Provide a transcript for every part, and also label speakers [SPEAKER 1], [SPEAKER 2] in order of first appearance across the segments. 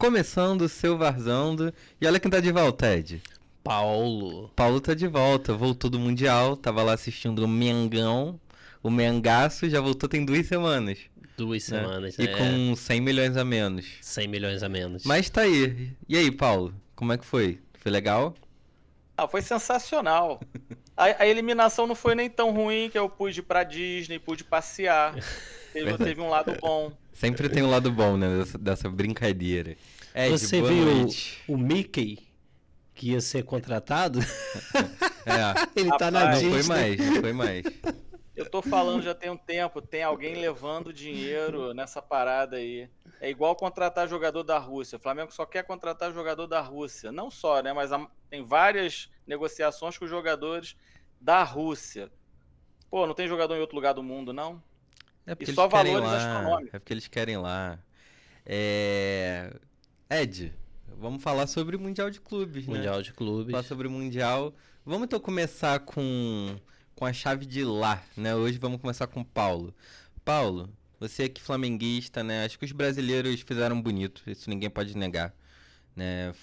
[SPEAKER 1] Começando o seu Varzando. E olha quem tá de volta, Ed.
[SPEAKER 2] Paulo.
[SPEAKER 1] Paulo tá de volta, voltou do Mundial, tava lá assistindo o Mengão, o Mengaço, já voltou tem 2 semanas,
[SPEAKER 2] Duas
[SPEAKER 1] né?
[SPEAKER 2] semanas,
[SPEAKER 1] E
[SPEAKER 2] né?
[SPEAKER 1] com 100 milhões a menos.
[SPEAKER 2] 100 milhões a menos.
[SPEAKER 1] Mas tá aí. E aí, Paulo, como é que foi? Foi legal?
[SPEAKER 3] Foi sensacional. A eliminação não foi nem tão ruim que eu pude ir pra Disney, pude passear.
[SPEAKER 1] Verdade.
[SPEAKER 3] Teve um lado bom.
[SPEAKER 1] Sempre tem um lado bom, né, dessa brincadeira. Ed,
[SPEAKER 2] Você
[SPEAKER 1] boa
[SPEAKER 2] viu
[SPEAKER 1] noite.
[SPEAKER 2] o Mickey que ia ser contratado?
[SPEAKER 1] É,
[SPEAKER 2] Ele tá na
[SPEAKER 3] Rapaz,
[SPEAKER 1] não
[SPEAKER 2] Disney.
[SPEAKER 1] foi mais.
[SPEAKER 3] Eu tô falando já tem um tempo, tem alguém levando dinheiro nessa parada aí. É igual contratar jogador da Rússia. O Flamengo só quer contratar jogador da Rússia. Não só, né? Mas tem várias negociações com jogadores da Rússia. Pô, não tem jogador em outro lugar do mundo, não?
[SPEAKER 1] É
[SPEAKER 3] E
[SPEAKER 1] porque
[SPEAKER 3] só
[SPEAKER 1] eles querem
[SPEAKER 3] valores
[SPEAKER 1] lá,
[SPEAKER 3] astronômicos.
[SPEAKER 1] é porque eles querem lá. Ed, vamos falar sobre o Mundial de Clubes, né?
[SPEAKER 2] Mundial de Clubes.
[SPEAKER 1] Falar sobre o Mundial. Vamos então começar com a chave de lá, né? Hoje vamos começar com o Paulo. Paulo, você que é flamenguista, né? Acho que os brasileiros fizeram bonito, isso ninguém pode negar, né?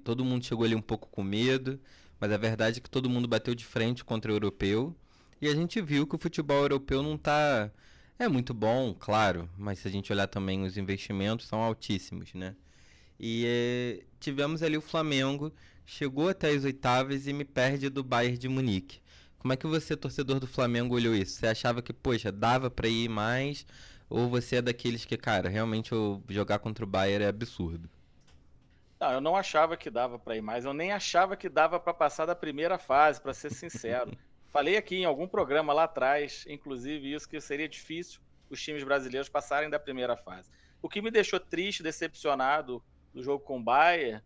[SPEAKER 1] Todo mundo chegou ali um pouco com medo, mas a verdade é que todo mundo bateu de frente contra o europeu. E a gente viu que o futebol europeu não tá... É muito bom, claro, mas se a gente olhar também os investimentos são altíssimos, né? E tivemos ali o Flamengo, chegou até as oitavas e me perde do Bayern de Munique. Como é que você, torcedor do Flamengo, olhou isso? Você achava que, poxa, dava pra ir mais? Ou você é daqueles que, cara, realmente jogar contra o Bayern é absurdo?
[SPEAKER 3] Não, eu não achava que dava para ir mais. Eu nem achava que dava para passar da primeira fase, para ser sincero. Falei aqui em algum programa lá atrás, inclusive isso, que seria difícil os times brasileiros passarem da primeira fase. O que me deixou triste, decepcionado do jogo com o Bayern,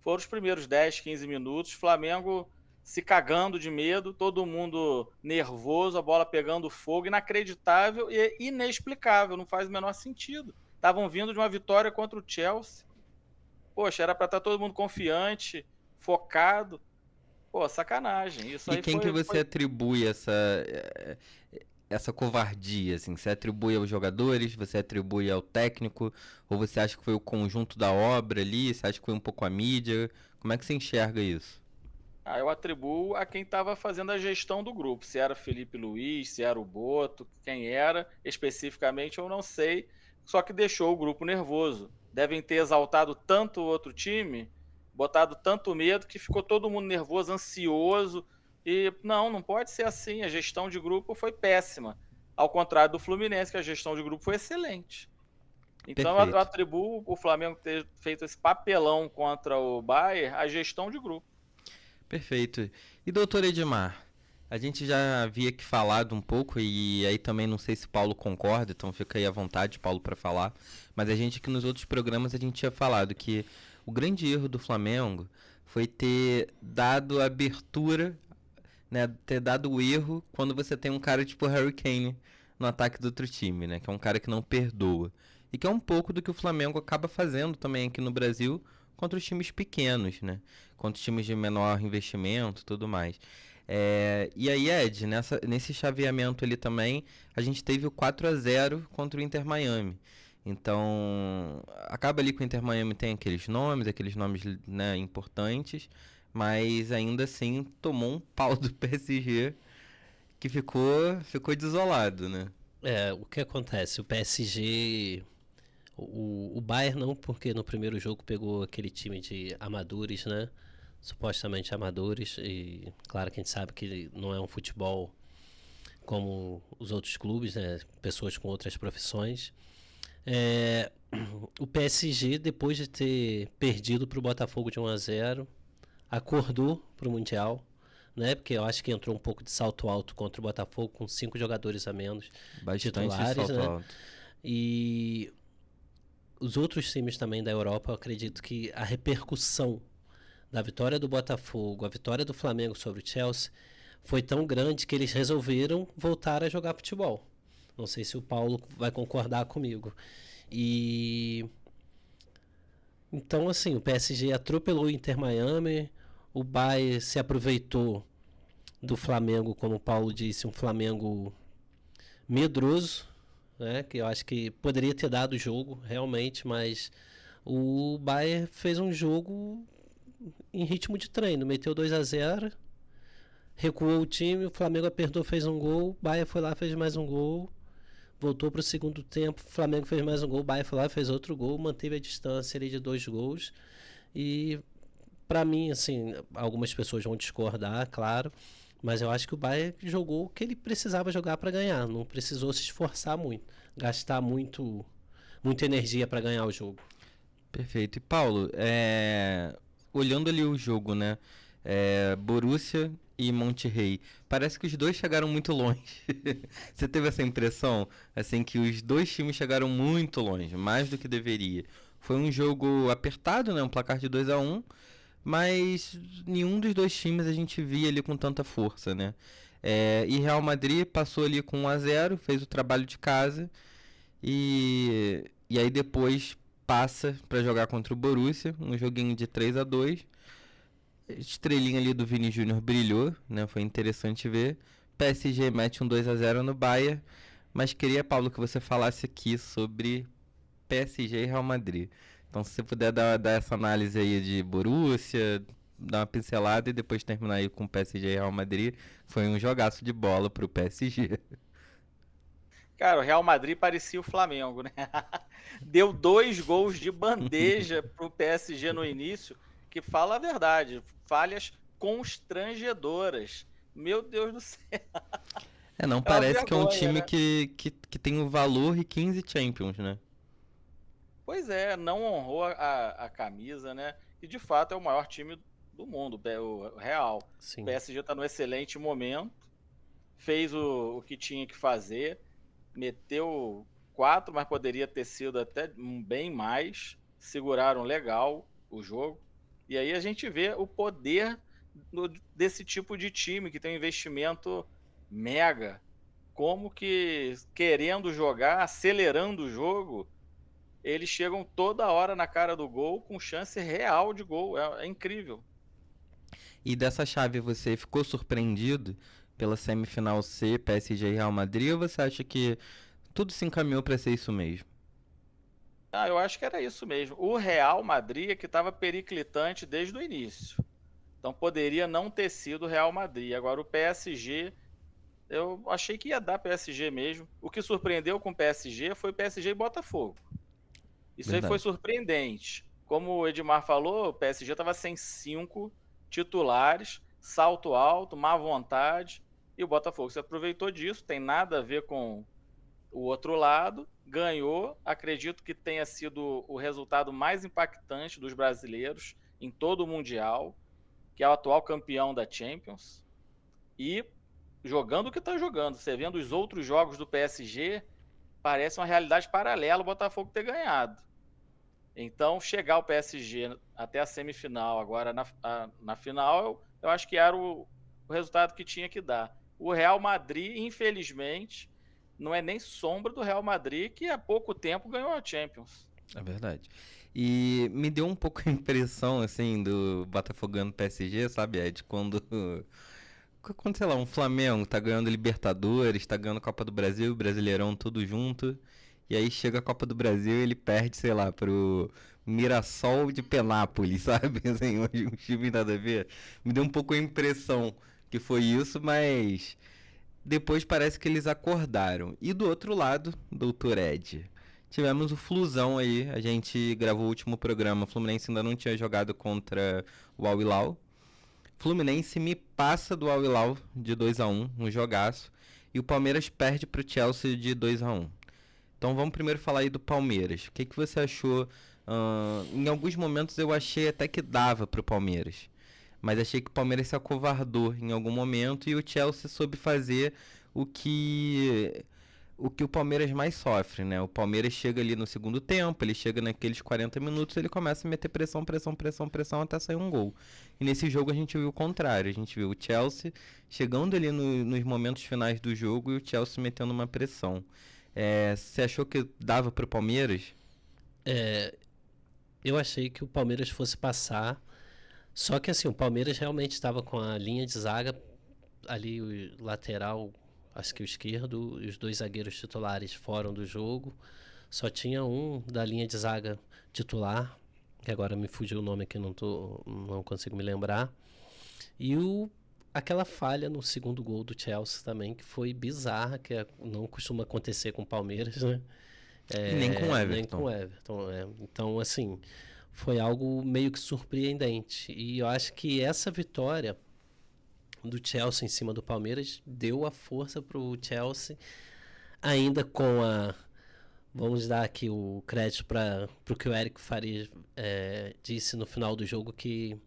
[SPEAKER 3] foram os primeiros 10, 15 minutos, Flamengo se cagando de medo, todo mundo nervoso, a bola pegando fogo, inacreditável e inexplicável, não faz o menor sentido. Estavam vindo de uma vitória contra o Chelsea. Poxa, era para estar todo mundo confiante, focado. Pô, sacanagem. Isso
[SPEAKER 1] E
[SPEAKER 3] aí
[SPEAKER 1] quem que você
[SPEAKER 3] foi...
[SPEAKER 1] atribui essa covardia, assim? Você atribui aos jogadores, você atribui ao técnico, ou você acha que foi o conjunto da obra ali, você acha que foi um pouco a mídia? Como é que você enxerga isso?
[SPEAKER 3] Eu atribuo a quem estava fazendo a gestão do grupo. Se era Felipe Luiz, se era o Boto, quem era especificamente, eu não sei. Só que deixou o grupo nervoso. Devem ter exaltado tanto o outro time, botado tanto medo, que ficou todo mundo nervoso, ansioso. E não pode ser assim. A gestão de grupo foi péssima. Ao contrário do Fluminense, que a gestão de grupo foi excelente. Então eu
[SPEAKER 1] Perfeito.
[SPEAKER 3] atribuo o Flamengo ter feito esse papelão contra o Bayern à gestão de grupo.
[SPEAKER 1] Perfeito. E doutor Edmar, a gente já havia aqui falado um pouco, e aí também não sei se Paulo concorda, então fica aí à vontade, Paulo, para falar, mas a gente aqui nos outros programas a gente tinha falado que o grande erro do Flamengo foi ter dado abertura, né, ter dado o erro quando você tem um cara tipo Harry Kane no ataque do outro time, né, que é um cara que não perdoa. E que é um pouco do que o Flamengo acaba fazendo também aqui no Brasil contra os times pequenos, né? Contra os times de menor investimento e tudo mais. E aí, Ed, nesse chaveamento ali também, a gente teve o 4-0 contra o Inter Miami. Então, acaba ali que o Inter Miami tem aqueles nomes, né, importantes, mas ainda assim tomou um pau do PSG que ficou desolado, né?
[SPEAKER 2] O que acontece? O PSG... O Bayern não, porque no primeiro jogo pegou aquele time de amadores, né? Supostamente amadores. E claro que a gente sabe que não é um futebol como os outros clubes, né? Pessoas com outras profissões. O PSG, depois de ter perdido para o Botafogo de 1-0, acordou para o Mundial, né? Porque eu acho que entrou um pouco de salto alto contra o Botafogo, com 5 jogadores a menos.
[SPEAKER 1] Bastante
[SPEAKER 2] titulares,
[SPEAKER 1] salto
[SPEAKER 2] né?
[SPEAKER 1] alto.
[SPEAKER 2] E os outros times também da Europa, eu acredito que a repercussão da vitória do Botafogo, a vitória do Flamengo sobre o Chelsea, foi tão grande que eles resolveram voltar a jogar futebol. Não sei se o Paulo vai concordar comigo. Então, assim, o PSG atropelou o Inter Miami, o Bayern se aproveitou do Flamengo, como o Paulo disse, um Flamengo medroso, né? Que eu acho que poderia ter dado o jogo, realmente, mas O Bayern fez um jogo em ritmo de treino, meteu 2-0, recuou o time, o Flamengo apertou, fez um gol, o Bayern foi lá, fez mais um gol, voltou para o segundo tempo, o Flamengo fez mais um gol, o Bayern foi lá, fez outro gol, manteve a distância ali de 2 gols. E para mim, assim, algumas pessoas vão discordar, claro, mas eu acho que o Bayern jogou o que ele precisava jogar para ganhar, não precisou se esforçar muito, gastar muita energia para ganhar o jogo.
[SPEAKER 1] Perfeito. E Paulo, olhando ali o jogo, né? Borussia e Monterrey. Parece que os dois chegaram muito longe. Você teve essa impressão? Assim, que os dois times chegaram muito longe, mais do que deveria. Foi um jogo apertado, né? Um placar de 2-1, mas nenhum dos dois times a gente via ali com tanta força, né? E Real Madrid passou ali com 1-0, fez o trabalho de casa e aí depois passa para jogar contra o Borussia, um joguinho de 3-2. Estrelinha ali do Vini Júnior brilhou, né? Foi interessante ver. PSG mete um 2-0 no Bayern, mas queria, Paulo, que você falasse aqui sobre PSG e Real Madrid. Então, se você puder dar essa análise aí de Borussia, dar uma pincelada e depois terminar aí com PSG e Real Madrid, foi um jogaço de bola pro PSG.
[SPEAKER 3] Cara, o Real Madrid parecia o Flamengo, né? Deu 2 gols de bandeja pro PSG no início, que fala a verdade, falhas constrangedoras. Meu Deus do céu.
[SPEAKER 1] Não
[SPEAKER 3] É uma
[SPEAKER 1] parece que é um
[SPEAKER 3] vergonha,
[SPEAKER 1] time
[SPEAKER 3] né?
[SPEAKER 1] que tem o valor e 15 Champions, né?
[SPEAKER 3] Pois é, não honrou a camisa, né? E de fato é o maior time do mundo, o Real. O
[SPEAKER 2] Sim.
[SPEAKER 3] PSG está no excelente momento, fez o que tinha que fazer, meteu 4, mas poderia ter sido até bem mais. Seguraram legal o jogo. E aí a gente vê o poder desse tipo de time que tem um investimento mega. Como que querendo jogar, acelerando o jogo, eles chegam toda hora na cara do gol com chance real de gol. É incrível.
[SPEAKER 1] E dessa chave você ficou surpreendido pela semifinal C, PSG e Real Madrid, ou você acha que tudo se encaminhou para ser isso mesmo?
[SPEAKER 3] Eu acho que era isso mesmo. O Real Madrid é que estava periclitante desde o início. Então poderia não ter sido o Real Madrid. Agora o PSG, eu achei que ia dar PSG mesmo. O que surpreendeu com o PSG foi o PSG e Botafogo. Isso aí foi
[SPEAKER 1] Verdade.
[SPEAKER 3] surpreendente. Como o Edmar falou, o PSG estava sem 5 titulares, salto alto, má vontade, e o Botafogo se aproveitou disso, tem nada a ver com o outro lado, ganhou, acredito que tenha sido o resultado mais impactante dos brasileiros em todo o Mundial, que é o atual campeão da Champions, e jogando o que está jogando. Você vendo os outros jogos do PSG, parece uma realidade paralela o Botafogo ter ganhado. Então, chegar o PSG até a semifinal, agora na final, eu acho que era o resultado que tinha que dar. O Real Madrid, infelizmente, não é nem sombra do Real Madrid, que há pouco tempo ganhou a Champions.
[SPEAKER 1] É verdade. E me deu um pouco a impressão, assim, do Botafogo ganhando PSG, sabe, Ed? Quando, sei lá, um Flamengo tá ganhando Libertadores, tá ganhando Copa do Brasil, Brasileirão, tudo junto. E aí chega a Copa do Brasil e ele perde, sei lá, pro Mirassol de Penápolis, sabe? Assim, um time nada a ver. Me deu um pouco a impressão que foi isso, mas depois parece que eles acordaram. E do outro lado, Doutor Ed. Tivemos o Flusão aí, a gente gravou o último programa, o Fluminense ainda não tinha jogado contra o Al Hilal. Fluminense me passa do Al Hilal de 2-1, um jogaço, e o Palmeiras perde pro Chelsea de 2-1. Então vamos primeiro falar aí do Palmeiras. O que você achou? Em alguns momentos eu achei até que dava pro Palmeiras, mas achei que o Palmeiras se acovardou em algum momento e o Chelsea soube fazer o que o Palmeiras mais sofre, né? O Palmeiras chega ali no segundo tempo, ele chega naqueles 40 minutos, ele começa a meter pressão, pressão, pressão, pressão até sair um gol. E nesse jogo a gente viu o contrário, a gente viu o Chelsea chegando ali nos momentos finais do jogo e o Chelsea metendo uma pressão. Você achou que dava pro Palmeiras?
[SPEAKER 2] Eu achei que o Palmeiras fosse passar, só que assim, o Palmeiras realmente estava com a linha de zaga ali, o lateral, acho que o esquerdo, e os 2 zagueiros titulares fora do jogo. só tinha um da linha de zaga titular, que agora me fugiu o nome aqui, não consigo me lembrar. E aquela falha no segundo gol do Chelsea também, que foi bizarra, que não costuma acontecer com o Palmeiras, né?
[SPEAKER 1] E nem com o Everton.
[SPEAKER 2] Nem com o Everton, Então, assim, foi algo meio que surpreendente. E eu acho que essa vitória do Chelsea em cima do Palmeiras deu a força pro Chelsea, ainda com vamos dar aqui o crédito para o que o Eric Faria disse no final do jogo, que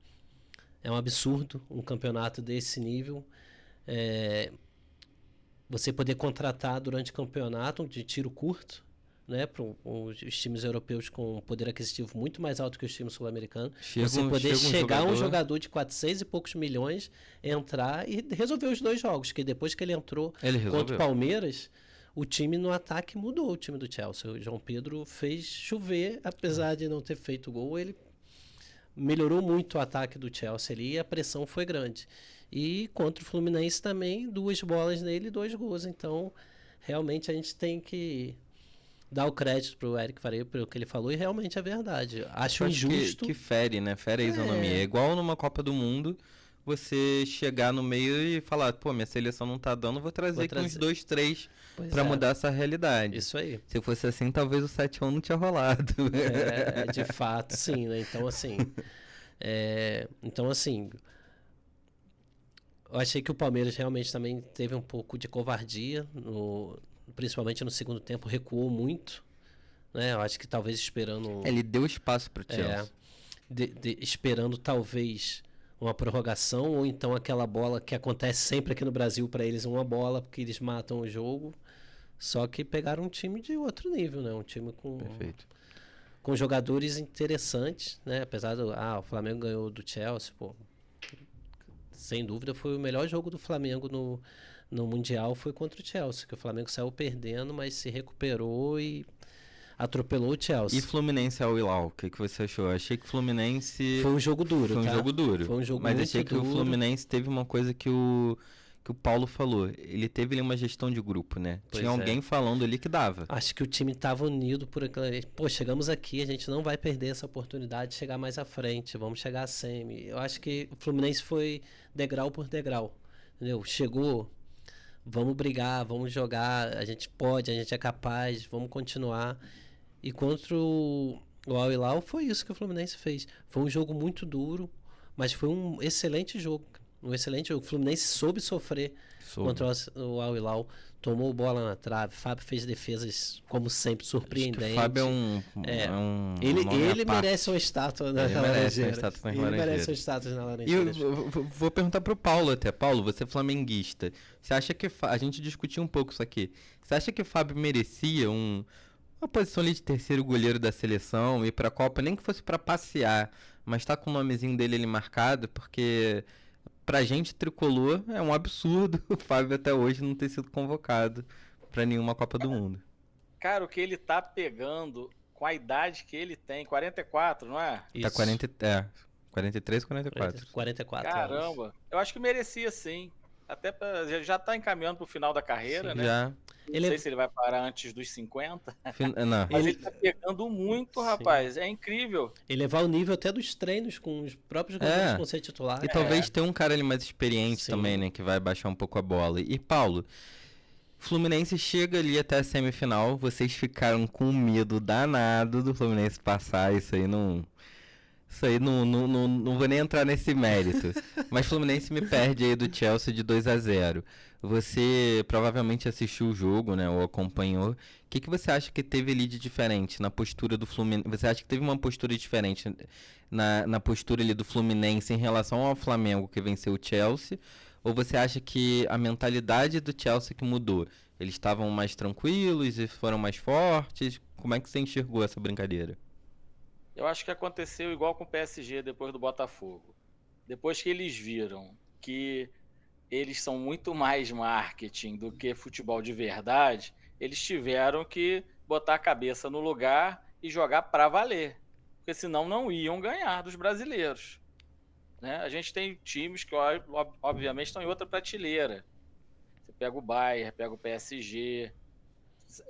[SPEAKER 2] é um absurdo um campeonato desse nível. Você poder contratar durante o campeonato de tiro curto, né, para os times europeus com poder aquisitivo muito mais alto que os times sul-americanos. Você poder chegar um jogador de 400 e poucos milhões, entrar e resolver os 2 jogos, que depois que ele entrou contra o Palmeiras, o time no ataque mudou, o time do Chelsea. O João Pedro fez chover, apesar de não ter feito gol, ele melhorou muito o ataque do Chelsea ali e a pressão foi grande. E contra o Fluminense também, 2 bolas nele e 2 gols. Então, realmente a gente tem que dar o crédito pro Eric Faria pelo que ele falou, e realmente é verdade. Acho injusto.
[SPEAKER 1] Que fere, né? Fere a isonomia. É igual numa Copa do Mundo, você chegar no meio e falar, pô, minha seleção não tá dando, vou trazer aqui uns 2, 3 pra mudar essa realidade.
[SPEAKER 2] Isso aí.
[SPEAKER 1] Se fosse assim, talvez o 7-1 não tinha rolado.
[SPEAKER 2] De fato, sim, né? Então, assim, eu achei que o Palmeiras realmente também teve um pouco de covardia, principalmente no segundo tempo, recuou muito, né? Eu acho que talvez esperando...
[SPEAKER 1] Ele deu espaço pro Chelsea.
[SPEAKER 2] Esperando talvez uma prorrogação, ou então aquela bola que acontece sempre aqui no Brasil para eles, uma bola, porque eles matam o jogo. Só que pegaram um time de outro nível, né? Um time com jogadores interessantes, né? Apesar o Flamengo ganhou do Chelsea, pô. Sem dúvida foi o melhor jogo do Flamengo no Mundial, foi contra o Chelsea, que o Flamengo saiu perdendo, mas se recuperou e atropelou o Chelsea.
[SPEAKER 1] E Fluminense ao Hilal, o que você achou? Eu achei que o Fluminense...
[SPEAKER 2] Foi um jogo duro,
[SPEAKER 1] Foi um jogo duro.
[SPEAKER 2] Foi um jogo
[SPEAKER 1] mas
[SPEAKER 2] muito
[SPEAKER 1] achei que
[SPEAKER 2] duro.
[SPEAKER 1] o Fluminense teve uma coisa que o Paulo falou. Ele teve ali uma gestão de grupo, né? Tinha alguém falando ali que dava.
[SPEAKER 2] Acho que o time estava unido por aquela... Pô, chegamos aqui, a gente não vai perder essa oportunidade de chegar mais à frente, vamos chegar à semi. Eu acho que o Fluminense foi degrau por degrau, entendeu? Chegou, vamos brigar, vamos jogar, a gente pode, a gente é capaz, vamos continuar. E contra o Al Hilal foi isso que o Fluminense fez. Foi um jogo muito duro, mas foi um excelente jogo. Um excelente jogo. O Fluminense soube sofrer contra o Al Hilal. Tomou bola na trave. Fábio fez defesas, como sempre, surpreendentes.
[SPEAKER 1] O Fábio
[SPEAKER 2] ele merece uma estátua na Laranjeiras.
[SPEAKER 1] Ele
[SPEAKER 2] merece uma estátua na Laranjeiras.
[SPEAKER 1] E eu vou perguntar pro Paulo até. Paulo, você é flamenguista. Você acha que... A gente discutiu um pouco isso aqui. Você acha que o Fábio merecia uma posição ali de terceiro goleiro da seleção, ir pra Copa, nem que fosse pra passear, mas tá com o nomezinho dele ali marcado, porque pra gente tricolor é um absurdo o Fábio até hoje não ter sido convocado pra nenhuma Copa do Mundo.
[SPEAKER 3] Cara, o que ele tá pegando com a idade que ele tem, 44, não é?
[SPEAKER 2] Isso.
[SPEAKER 1] Tá 43, 44.
[SPEAKER 2] 44
[SPEAKER 3] Caramba,
[SPEAKER 2] anos.
[SPEAKER 3] Eu acho que merecia sim. Até já tá encaminhando pro final da carreira,
[SPEAKER 1] Sim,
[SPEAKER 3] né?
[SPEAKER 1] Já.
[SPEAKER 3] Não sei se ele vai parar antes dos 50.
[SPEAKER 1] Não.
[SPEAKER 3] Mas ele tá pegando muito, rapaz. É incrível.
[SPEAKER 2] Elevar o nível até dos treinos com os próprios jogadores com ser titular.
[SPEAKER 1] E talvez ter um cara ali mais experiente também, né? Que vai baixar um pouco a bola. E Paulo, Fluminense chega ali até a semifinal. Vocês ficaram com medo danado do Fluminense passar. Isso aí não vou nem entrar nesse mérito. Mas Fluminense me perde aí do Chelsea de 2-0. Você provavelmente assistiu o jogo, né? Ou acompanhou. O que você acha que teve ali de diferente na postura do Fluminense? Você acha que teve uma postura diferente na postura ali do Fluminense em relação ao Flamengo que venceu o Chelsea? Ou você acha que a mentalidade do Chelsea que mudou? Eles estavam mais tranquilos e foram mais fortes? Como é que você enxergou essa brincadeira?
[SPEAKER 3] Eu acho que aconteceu igual com o PSG depois do Botafogo. Depois que eles viram que eles são muito mais marketing do que futebol de verdade, eles tiveram que botar a cabeça no lugar e jogar para valer. Porque senão não iam ganhar dos brasileiros. Né? A gente tem times que, obviamente, estão em outra prateleira. Você pega o Bayern, pega o PSG,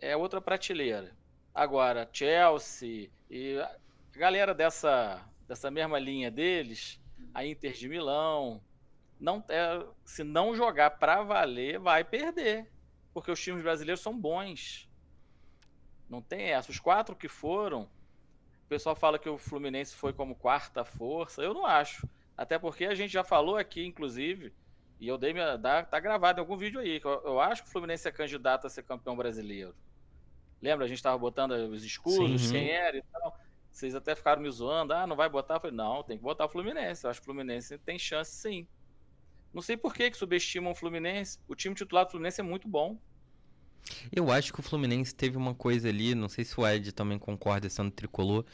[SPEAKER 3] é outra prateleira. Agora, Chelsea e a galera dessa mesma linha deles, a Inter de Milão, se não jogar pra valer, vai perder. Porque os times brasileiros são bons. Não tem essa. Os 4 que foram, o pessoal fala que o Fluminense foi como quarta força. Eu não acho. Até porque a gente já falou aqui, inclusive, e eu dei tá gravado em algum vídeo aí, que eu acho que o Fluminense é candidato a ser campeão brasileiro. Lembra? A gente estava botando os escudos,
[SPEAKER 2] Sim.
[SPEAKER 3] quem era e tal. Vocês até ficaram me zoando. Não vai botar? Eu falei, não, tem que botar o Fluminense. Eu acho que o Fluminense tem chance, sim. Não sei por que subestimam o Fluminense. O time titular do Fluminense é muito bom.
[SPEAKER 1] Eu acho que o Fluminense teve uma coisa ali, não sei se o Ed também concorda sendo tricolor,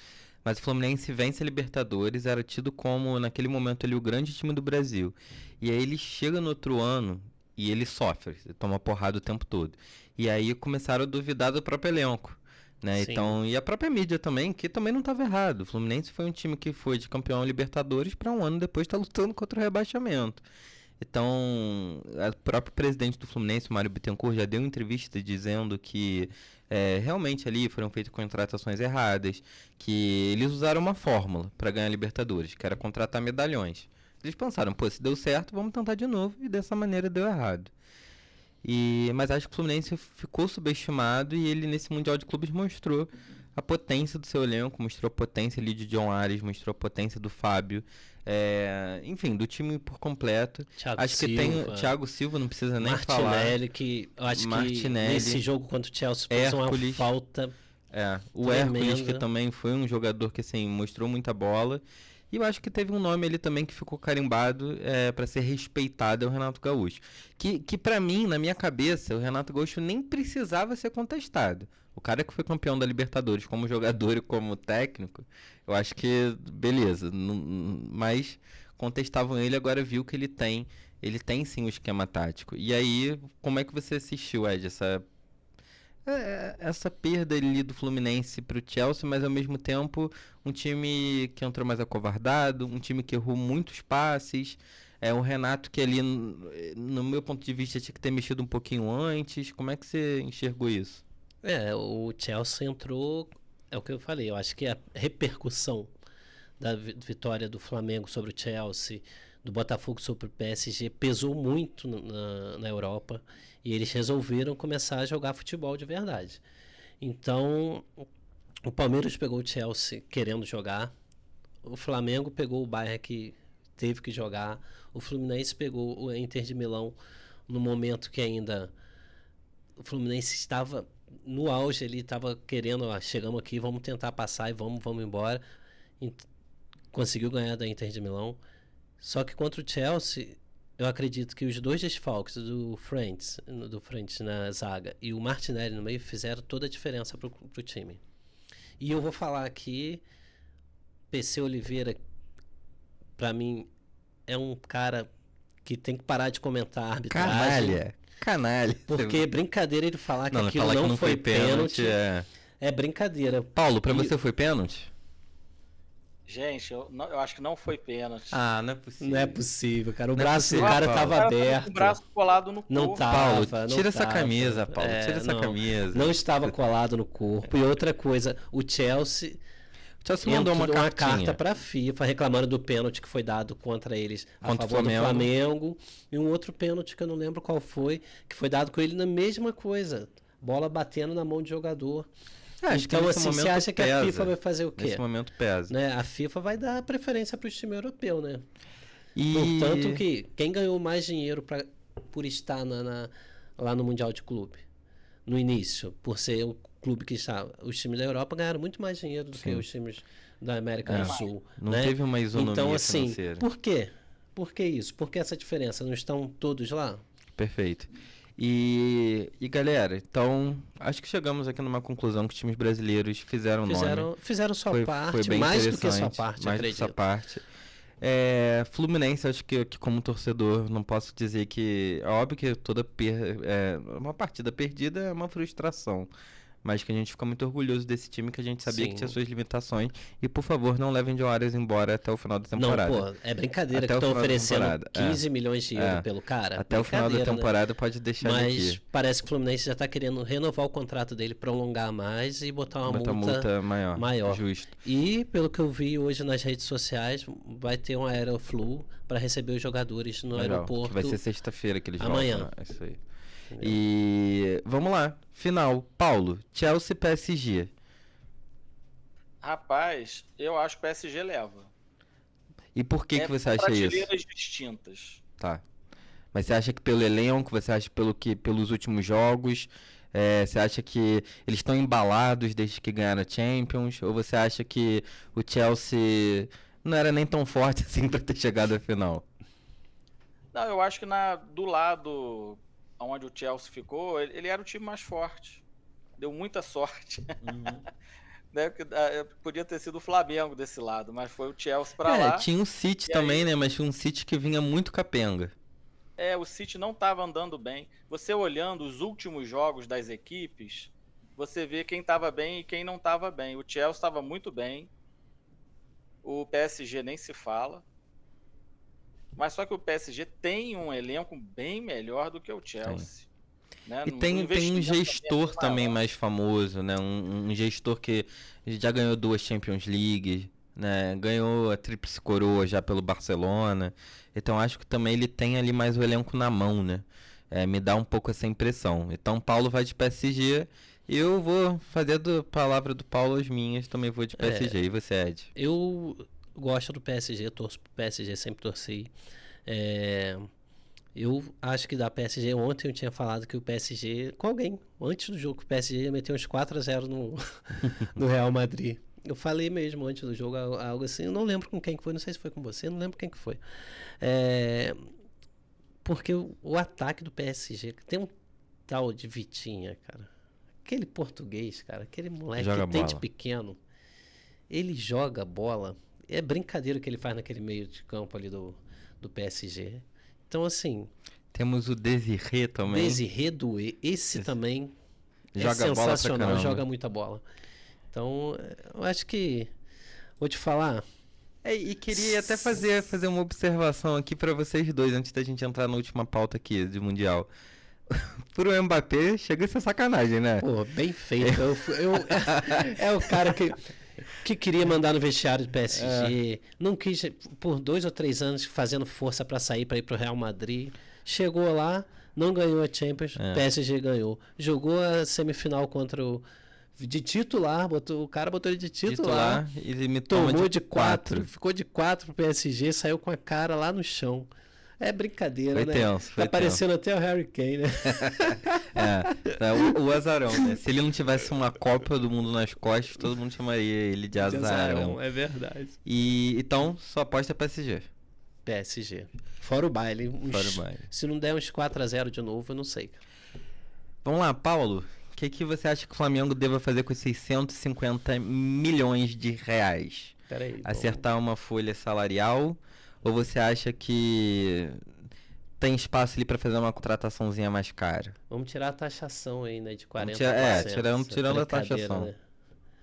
[SPEAKER 1] mas o Fluminense vence a Libertadores, era tido como, naquele momento ali, o grande time do Brasil. E aí ele chega no outro ano e ele sofre, toma porrada o tempo todo. E aí começaram a duvidar do próprio elenco. Né?
[SPEAKER 2] Sim.
[SPEAKER 1] Então, e a própria mídia também, que também não estava errado. O Fluminense foi um time que foi de campeão Libertadores para um ano depois estar lutando contra o rebaixamento. Então, o próprio presidente do Fluminense, Mário Bittencourt, já deu entrevista dizendo que realmente ali foram feitas contratações erradas, que eles usaram uma fórmula para ganhar a Libertadores, que era contratar medalhões. Eles pensaram, pô, se deu certo, vamos tentar de novo, e dessa maneira deu errado. Mas acho que o Fluminense ficou subestimado e ele nesse Mundial de Clubes mostrou a potência do seu elenco, mostrou a potência ali de John Ares, mostrou a potência do Fábio, enfim, do time por completo.
[SPEAKER 2] Thiago
[SPEAKER 1] Que tem
[SPEAKER 2] Silva,
[SPEAKER 1] Thiago Silva, não precisa nem falar.
[SPEAKER 2] Martinelli, que eu acho que nesse jogo contra o Chelsea fez uma falta
[SPEAKER 1] o
[SPEAKER 2] tremenda.
[SPEAKER 1] Hércules, que também foi um jogador que assim, mostrou muita bola. E eu acho que teve um nome ali também que ficou carimbado para ser respeitado, é o Renato Gaúcho. Que para mim, na minha cabeça, o Renato Gaúcho nem precisava ser contestado. O cara que foi campeão da Libertadores como jogador e como técnico, eu acho que beleza. Mas contestavam ele, agora viu que ele tem sim o esquema tático. E aí, como é que você assistiu, Ed, essa perda ali do Fluminense pro Chelsea, mas ao mesmo tempo um time que entrou mais acovardado, um time que errou muitos passes, o Renato que ali, no meu ponto de vista, tinha que ter mexido um pouquinho antes. Como é que você enxergou isso?
[SPEAKER 2] O Chelsea entrou, é o que eu falei, eu acho que a repercussão da vitória do Flamengo sobre o Chelsea, do Botafogo sobre o PSG, pesou muito na Europa, e eles resolveram começar a jogar futebol de verdade. Então, o Palmeiras pegou o Chelsea querendo jogar, o Flamengo pegou o Bayern que teve que jogar, o Fluminense pegou o Inter de Milão no momento que ainda o Fluminense estava no auge, ele estava querendo, chegamos aqui, vamos tentar passar e vamos embora. Conseguiu ganhar da Inter de Milão. Só que contra o Chelsea, eu acredito que os dois desfalques do Frentes na zaga e o Martinelli no meio fizeram toda a diferença pro time. E eu vou falar aqui, PC Oliveira, pra mim, é um cara que tem que parar de comentar a arbitragem.
[SPEAKER 1] Canalha.
[SPEAKER 2] Porque brincadeira ele falar que aquilo não foi pênalti. É brincadeira.
[SPEAKER 1] Paulo, pra você foi pênalti?
[SPEAKER 3] Gente, eu acho que não foi pênalti.
[SPEAKER 1] Não é possível.
[SPEAKER 2] Não é possível, cara. O braço do cara tava aberto.
[SPEAKER 3] Com o braço colado no corpo.
[SPEAKER 2] Não tava.
[SPEAKER 1] Paulo, tira essa camisa, Paulo. Tira essa camisa.
[SPEAKER 2] Não estava colado no corpo. E outra coisa, o Chelsea
[SPEAKER 1] mandou uma
[SPEAKER 2] carta para a FIFA reclamando do pênalti que foi dado contra eles a favor do Flamengo. E um outro pênalti que eu não lembro qual foi, que foi dado com ele na mesma coisa. Bola batendo na mão de jogador. Então, assim, você acha que a FIFA vai fazer o quê?
[SPEAKER 1] Nesse momento pesa.
[SPEAKER 2] Né? A FIFA vai dar preferência para o time europeu, né? Portanto, que quem ganhou mais dinheiro por estar lá no Mundial de Clube? No início, por ser um clube que está... Os times da Europa ganharam muito mais dinheiro do que os times da América do Sul.
[SPEAKER 1] Não teve uma isonomia
[SPEAKER 2] então, assim,
[SPEAKER 1] financeira.
[SPEAKER 2] Por quê? Por que isso? Por que essa diferença? Não estão todos lá?
[SPEAKER 1] Perfeito. E galera, então acho que chegamos aqui numa conclusão que os times brasileiros fizeram nome.
[SPEAKER 2] Fizeram sua parte,
[SPEAKER 1] foi bem
[SPEAKER 2] mais do que sua parte,
[SPEAKER 1] mais
[SPEAKER 2] acredito.
[SPEAKER 1] do que sua parte. Fluminense, acho que como torcedor não posso dizer que... É óbvio que toda uma partida perdida é uma frustração. mas que a gente fica muito orgulhoso desse time, que a gente sabia
[SPEAKER 2] Sim.
[SPEAKER 1] que tinha suas limitações. E, por favor, não levem John Arias embora até o final da temporada.
[SPEAKER 2] Não, pô, é brincadeira
[SPEAKER 1] Até
[SPEAKER 2] que
[SPEAKER 1] o
[SPEAKER 2] estão
[SPEAKER 1] final da
[SPEAKER 2] oferecendo
[SPEAKER 1] temporada,
[SPEAKER 2] 15 milhões de euros
[SPEAKER 1] É.
[SPEAKER 2] pelo cara.
[SPEAKER 1] Até o final da
[SPEAKER 2] Brincadeira, né?
[SPEAKER 1] temporada pode deixar ele
[SPEAKER 2] Mas
[SPEAKER 1] aqui.
[SPEAKER 2] parece que o Fluminense já tá querendo renovar o contrato dele, prolongar mais e botar uma
[SPEAKER 1] Botar multa maior. Justo.
[SPEAKER 2] E, pelo que eu vi hoje nas redes sociais, vai ter um Aeroflu para receber os jogadores no
[SPEAKER 1] Legal,
[SPEAKER 2] aeroporto.
[SPEAKER 1] que vai ser sexta-feira que eles
[SPEAKER 2] amanhã.
[SPEAKER 1] voltam, né? É isso aí.
[SPEAKER 2] Entendeu?
[SPEAKER 1] E vamos lá, final. Paulo, Chelsea PSG.
[SPEAKER 3] Rapaz, eu acho que o PSG leva.
[SPEAKER 1] E por que você acha isso?
[SPEAKER 3] Prateleiras distintas.
[SPEAKER 1] Tá. Mas você acha que pelo elenco, você acha pelos últimos jogos, você acha que eles estão embalados desde que ganharam a Champions? Ou você acha que o Chelsea não era nem tão forte assim para ter chegado à final?
[SPEAKER 3] Não, eu acho que do lado onde o Chelsea ficou, ele era o time mais forte. Deu muita sorte. Né? Podia ter sido o Flamengo desse lado, mas foi o Chelsea pra lá.
[SPEAKER 1] Tinha um City
[SPEAKER 3] E
[SPEAKER 1] também,
[SPEAKER 3] aí-
[SPEAKER 1] né? Mas tinha um City que vinha muito capenga.
[SPEAKER 3] O City não estava andando bem. Você olhando os últimos jogos das equipes, você vê quem estava bem e quem não estava bem. O Chelsea estava muito bem. O PSG nem se fala. Mas só que o PSG tem um elenco bem melhor do que o Chelsea. Né?
[SPEAKER 1] E
[SPEAKER 3] O
[SPEAKER 1] tem um
[SPEAKER 3] investimento
[SPEAKER 1] gestor
[SPEAKER 3] é
[SPEAKER 1] também
[SPEAKER 3] maior.
[SPEAKER 1] mais famoso, né? Um gestor que já ganhou 2 Champions League, né? Ganhou a Tríplice Coroa já pelo Barcelona. Então acho que também ele tem ali mais o elenco na mão, né? Me dá um pouco essa impressão. Então Paulo vai de PSG. Eu vou fazer da palavra do Paulo as minhas, também vou de PSG. E você, Ed?
[SPEAKER 2] Eu gosto do PSG, torço pro PSG, sempre torci. Eu acho que da PSG, ontem eu tinha falado que o PSG, com alguém, antes do jogo, que o PSG ia meter uns 4-0 no Real Madrid. Eu falei mesmo antes do jogo algo assim, eu não lembro com quem que foi, não sei se foi com você, não lembro quem que foi. Porque o ataque do PSG, tem um tal de Vitinha, cara. Aquele português, cara, aquele moleque
[SPEAKER 1] Joga
[SPEAKER 2] que tem de
[SPEAKER 1] bola.
[SPEAKER 2] pequeno, ele joga bola. É brincadeira o que ele faz naquele meio de campo ali do PSG. Então, assim,
[SPEAKER 1] Temos o Desiré também.
[SPEAKER 2] Desiré Doué, esse também
[SPEAKER 1] Joga
[SPEAKER 2] é
[SPEAKER 1] bola pra
[SPEAKER 2] sensacional,
[SPEAKER 1] caramba.
[SPEAKER 2] joga muita bola. Então, eu acho que, vou te falar,
[SPEAKER 1] E queria até fazer uma observação aqui pra vocês dois, antes da gente entrar na última pauta aqui de Mundial. Pro Mbappé, chega a ser sacanagem, né?
[SPEAKER 2] pô, bem feito. É o cara que queria mandar no vestiário do PSG, não quis, por 2 ou 3 anos, fazendo força para sair, para ir pro Real Madrid. Chegou lá, não ganhou a Champions, PSG ganhou. Jogou a semifinal de titular, o cara botou ele de titular.
[SPEAKER 1] E ele me toma
[SPEAKER 2] Tomou
[SPEAKER 1] de
[SPEAKER 2] de 4, ficou de 4 pro PSG, saiu com a cara lá no chão. É brincadeira,
[SPEAKER 1] Foi
[SPEAKER 2] né?
[SPEAKER 1] tenso, foi
[SPEAKER 2] Tá parecendo até o Harry Kane, né?
[SPEAKER 1] O azarão, né? Se ele não tivesse uma Copa do Mundo nas costas, todo mundo chamaria ele de azarão.
[SPEAKER 2] É verdade.
[SPEAKER 1] E então, só aposta PSG.
[SPEAKER 2] PSG. Fora o baile.
[SPEAKER 1] Fora o baile.
[SPEAKER 2] Se não der uns 4-0 de novo, eu não sei.
[SPEAKER 1] Vamos lá, Paulo. O que você acha que o Flamengo deva fazer com esses 150 milhões de reais?
[SPEAKER 2] Peraí.
[SPEAKER 1] Acertar uma folha salarial? Ou você acha que tem espaço ali pra fazer uma contrataçãozinha mais cara?
[SPEAKER 2] Vamos tirar a taxação aí, né? De 40%.
[SPEAKER 1] Tirando a taxação.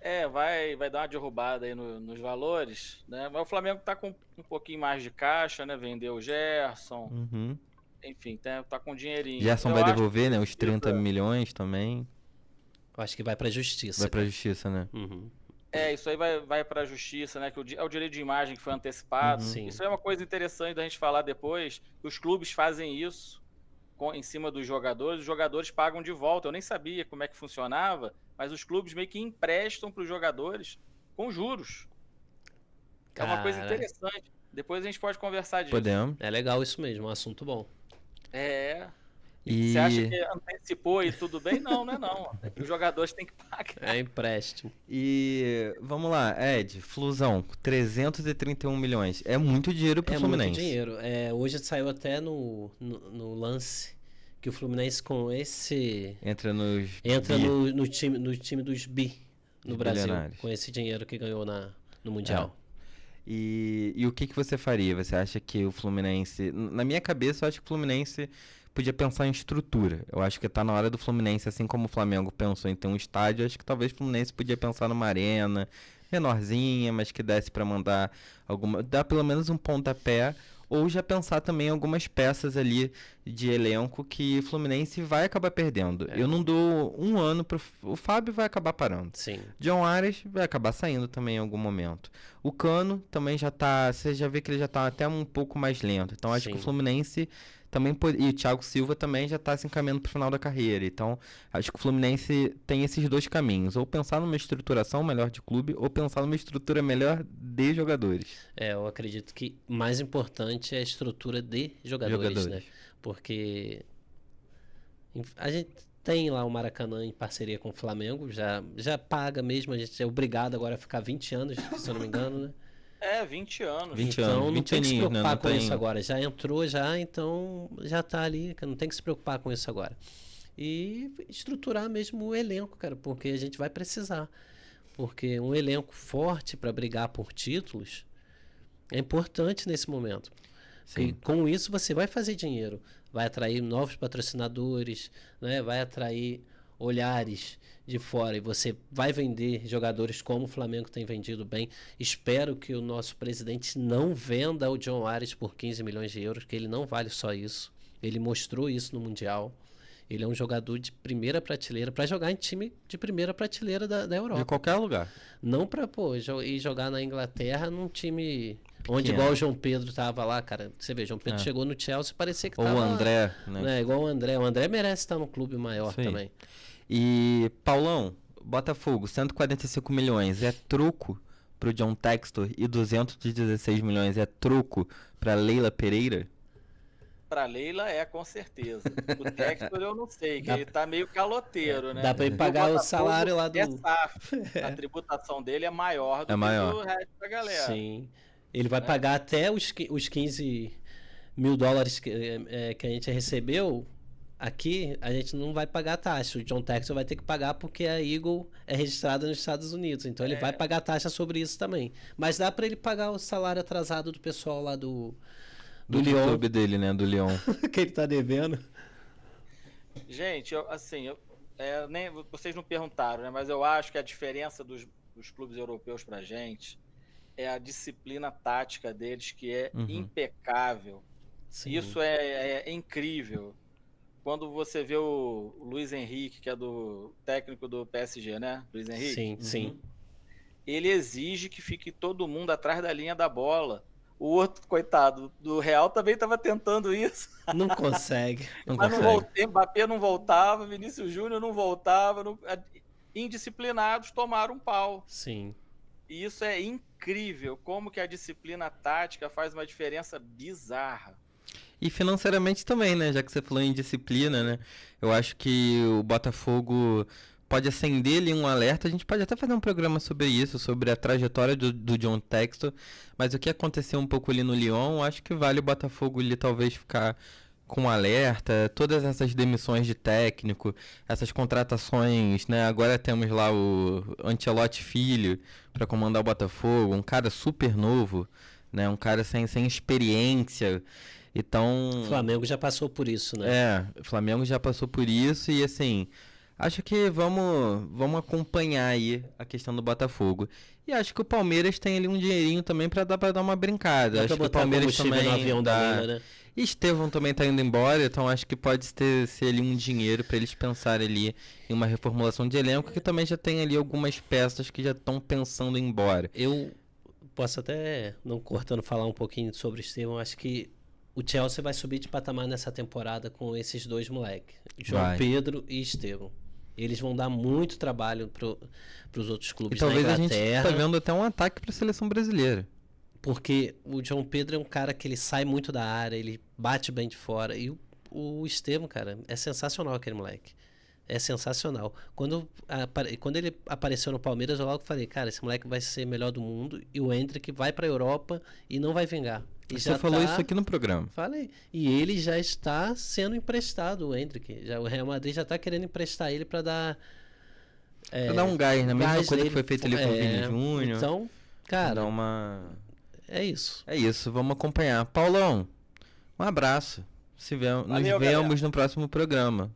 [SPEAKER 2] Né?
[SPEAKER 3] Vai dar uma derrubada aí nos valores, né? Mas o Flamengo tá com um pouquinho mais de caixa, né? Vendeu o Gerson,
[SPEAKER 1] Uhum.
[SPEAKER 3] enfim, tá com dinheirinho.
[SPEAKER 1] Gerson
[SPEAKER 3] Eu
[SPEAKER 1] vai
[SPEAKER 3] acho
[SPEAKER 1] devolver,
[SPEAKER 3] que
[SPEAKER 1] né? Os 30 milhões também.
[SPEAKER 2] Eu acho que vai pra justiça.
[SPEAKER 1] Vai pra justiça, né?
[SPEAKER 2] Uhum.
[SPEAKER 3] Isso aí vai pra justiça, né? Que é o direito de imagem que foi antecipado.
[SPEAKER 2] Sim.
[SPEAKER 3] Isso é uma coisa interessante da gente falar depois, que os clubes fazem isso em cima dos jogadores, os jogadores pagam de volta. Eu nem sabia como é que funcionava, mas os clubes meio que emprestam para os jogadores com juros. É uma coisa
[SPEAKER 2] Cara,
[SPEAKER 3] interessante. Depois a gente pode conversar disso.
[SPEAKER 1] Podemos.
[SPEAKER 2] é legal isso mesmo, um assunto bom.
[SPEAKER 3] Você acha que antecipou e tudo bem? Não, não é não. É que os jogadores têm que pagar.
[SPEAKER 2] É empréstimo.
[SPEAKER 1] E vamos lá, Ed, Flusão, 331 milhões. É muito dinheiro pro
[SPEAKER 2] É
[SPEAKER 1] Fluminense.
[SPEAKER 2] muito dinheiro. Hoje saiu até no lance que o Fluminense com esse
[SPEAKER 1] Entra nos
[SPEAKER 2] entra
[SPEAKER 1] bi.
[SPEAKER 2] no time dos bi no
[SPEAKER 1] Dos
[SPEAKER 2] Brasil,
[SPEAKER 1] bilionários.
[SPEAKER 2] com esse dinheiro que ganhou no Mundial.
[SPEAKER 1] E o que você faria? Você acha que o Fluminense... Na minha cabeça, eu acho que o Fluminense podia pensar em estrutura. Eu acho que tá na hora do Fluminense, assim como o Flamengo pensou em ter um estádio, acho que talvez o Fluminense podia pensar numa arena menorzinha, mas que desse para mandar dar pelo menos um pontapé, ou já pensar também em algumas peças ali de elenco que o Fluminense vai acabar perdendo. Eu não dou um ano pro... O Fábio vai acabar parando.
[SPEAKER 2] Sim.
[SPEAKER 1] John Arias vai acabar saindo também em algum momento. O Cano também já tá... Você já vê que ele já tá até um pouco mais lento. Então acho que o Fluminense também pode... E o Thiago Silva também já tá se encaminhando pro final da carreira. Então acho que o Fluminense tem esses dois caminhos. Ou pensar numa estruturação melhor de clube, ou pensar numa estrutura melhor de jogadores.
[SPEAKER 2] Eu acredito que mais importante é a estrutura de jogadores. Né? Porque a gente tem lá o Maracanã em parceria com o Flamengo, já paga mesmo, a gente é obrigado agora a ficar 20 anos, se eu não me engano, né?
[SPEAKER 3] 20 anos.
[SPEAKER 1] 20
[SPEAKER 2] então
[SPEAKER 1] anos,
[SPEAKER 2] não
[SPEAKER 1] 20
[SPEAKER 2] tem que se
[SPEAKER 1] aninhos,
[SPEAKER 2] preocupar
[SPEAKER 1] né?
[SPEAKER 2] com isso agora. Já entrou, então já tá ali, não tem que se preocupar com isso agora. E estruturar mesmo o elenco, cara, porque a gente vai precisar. Porque um elenco forte para brigar por títulos é importante nesse momento. E com isso você vai fazer dinheiro, vai atrair novos patrocinadores, né? Vai atrair olhares de fora e você vai vender jogadores como o Flamengo tem vendido bem. Espero que o nosso presidente não venda o John Arias por 15 milhões de euros, que ele não vale só isso. Ele mostrou isso no Mundial. Ele é um jogador de primeira prateleira para jogar em time de primeira prateleira da Europa.
[SPEAKER 1] De qualquer lugar.
[SPEAKER 2] Não para ir jogar na Inglaterra num time onde igual o João Pedro tava lá, cara. Você vê, João Pedro chegou no Chelsea, parecia que
[SPEAKER 1] ou
[SPEAKER 2] tava...
[SPEAKER 1] Ou o André, né?
[SPEAKER 2] Igual o André. O André merece estar num clube maior também.
[SPEAKER 1] E, Paulão, Botafogo, 145 milhões é truco pro John Textor e 216 milhões é truco pra Leila Pereira?
[SPEAKER 3] Pra Leila com certeza. O Textor eu não sei, que ele tá meio caloteiro, né?
[SPEAKER 2] Dá pra ele pagar o salário lá do...
[SPEAKER 3] A tributação dele é maior do que o resto da galera.
[SPEAKER 2] Sim. Ele vai pagar até os 15 mil dólares que a gente recebeu. Aqui a gente não vai pagar taxa. O John Textor vai ter que pagar porque a Eagle é registrada nos Estados Unidos. Então ele vai pagar taxa sobre isso também. Mas dá pra ele pagar o salário atrasado do pessoal lá do Lyon.
[SPEAKER 1] Clube dele, né? Do Lyon.
[SPEAKER 2] Que ele tá devendo.
[SPEAKER 3] Gente, nem vocês não perguntaram, né? Mas eu acho que a diferença dos clubes europeus pra gente é a disciplina tática deles, que é impecável. Sim. Isso é incrível. Quando você vê o Luiz Henrique, que é do técnico do PSG, né? Luiz Henrique?
[SPEAKER 2] Sim, sim.
[SPEAKER 3] Ele exige que fique todo mundo atrás da linha da bola. O outro, coitado, do Real também estava tentando isso.
[SPEAKER 2] Não consegue.
[SPEAKER 3] Mbappé não voltava, Vinícius Júnior não voltava. Indisciplinados tomaram um pau.
[SPEAKER 2] Sim.
[SPEAKER 3] E isso é incrível, como que a disciplina tática faz uma diferença bizarra.
[SPEAKER 1] E financeiramente também, né? Já que você falou em disciplina, né? Eu acho que o Botafogo pode acender ali um alerta. A gente pode até fazer um programa sobre isso, sobre a trajetória do John Textor. Mas o que aconteceu um pouco ali no Lyon, acho que vale o Botafogo ali talvez ficar com um alerta. Todas essas demissões de técnico, essas contratações, né? Agora temos lá o Ancelotti Filho para comandar o Botafogo, um cara super novo, né? Um cara sem experiência. Então...
[SPEAKER 2] O Flamengo já passou por isso, né?
[SPEAKER 1] O Flamengo já passou por isso e assim... Acho que vamos acompanhar aí a questão do Botafogo. E acho que o Palmeiras tem ali um dinheirinho também para dar uma brincada. Acho que o Palmeiras também
[SPEAKER 2] no avião da Leila, né?
[SPEAKER 1] E Estevão também tá indo embora, então acho que pode ser ali um dinheiro para eles pensarem ali em uma reformulação de elenco, que também já tem ali algumas peças que já estão pensando em ir embora.
[SPEAKER 2] Eu posso até, não cortando, falar um pouquinho sobre o Estevão, acho que o Chelsea vai subir de patamar nessa temporada com esses dois moleques, João Pedro e Estevão. Eles vão dar muito trabalho pros outros clubes da Inglaterra.
[SPEAKER 1] Talvez a gente tá vendo até um ataque para a seleção brasileira.
[SPEAKER 2] Porque o João Pedro é um cara que ele sai muito da área, ele bate bem de fora. E o Estevão, cara, é sensacional aquele moleque. É sensacional. Quando ele apareceu no Palmeiras, eu logo falei, cara, esse moleque vai ser melhor do mundo. E o Endrick vai pra Europa e não vai vingar. E
[SPEAKER 1] você falou isso aqui no programa.
[SPEAKER 2] Falei. E ele já está sendo emprestado, o Endrick. O Real Madrid já está querendo emprestar ele para dar...
[SPEAKER 1] pra dar um gás, né? A mesma coisa que foi feita ali com o Vini Júnior.
[SPEAKER 2] Então, cara...
[SPEAKER 1] Dar uma...
[SPEAKER 2] É isso.
[SPEAKER 1] É isso, vamos acompanhar. Paulão, um abraço. Nos
[SPEAKER 3] Valeu,
[SPEAKER 1] vemos
[SPEAKER 3] galera.
[SPEAKER 1] no próximo programa,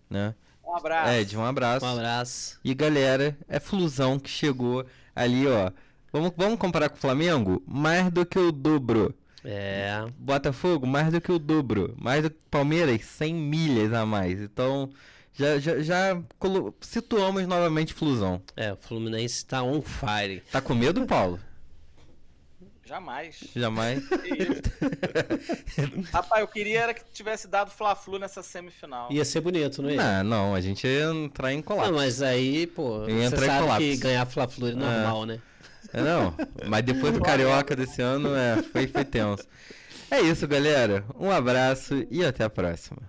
[SPEAKER 1] né?
[SPEAKER 3] Um abraço.
[SPEAKER 1] Ed, um abraço.
[SPEAKER 2] Um abraço.
[SPEAKER 1] E galera, é Flusão que chegou ali, ó. Vamos comparar com o Flamengo? Mais do que o dobro.
[SPEAKER 2] É.
[SPEAKER 1] Botafogo, mais do que o dobro. Mais do que Palmeiras, 100 milhas a mais. Então, já situamos novamente Flusão.
[SPEAKER 2] O Fluminense tá on fire.
[SPEAKER 1] Tá com medo, Paulo?
[SPEAKER 3] Jamais.
[SPEAKER 1] Jamais.
[SPEAKER 3] Rapaz, eu queria era que tivesse dado Fla-Flu nessa semifinal.
[SPEAKER 2] Ia ser bonito, não ia?
[SPEAKER 1] Não, a gente ia entrar em colapso.
[SPEAKER 2] Não, mas aí, pô,
[SPEAKER 1] Ia
[SPEAKER 2] você
[SPEAKER 1] entrar em
[SPEAKER 2] sabe
[SPEAKER 1] colapso.
[SPEAKER 2] que ganhar Fla-Flu é normal, né?
[SPEAKER 1] Não, mas depois do Carioca desse ano, foi tenso. É isso, galera. Um abraço e até a próxima.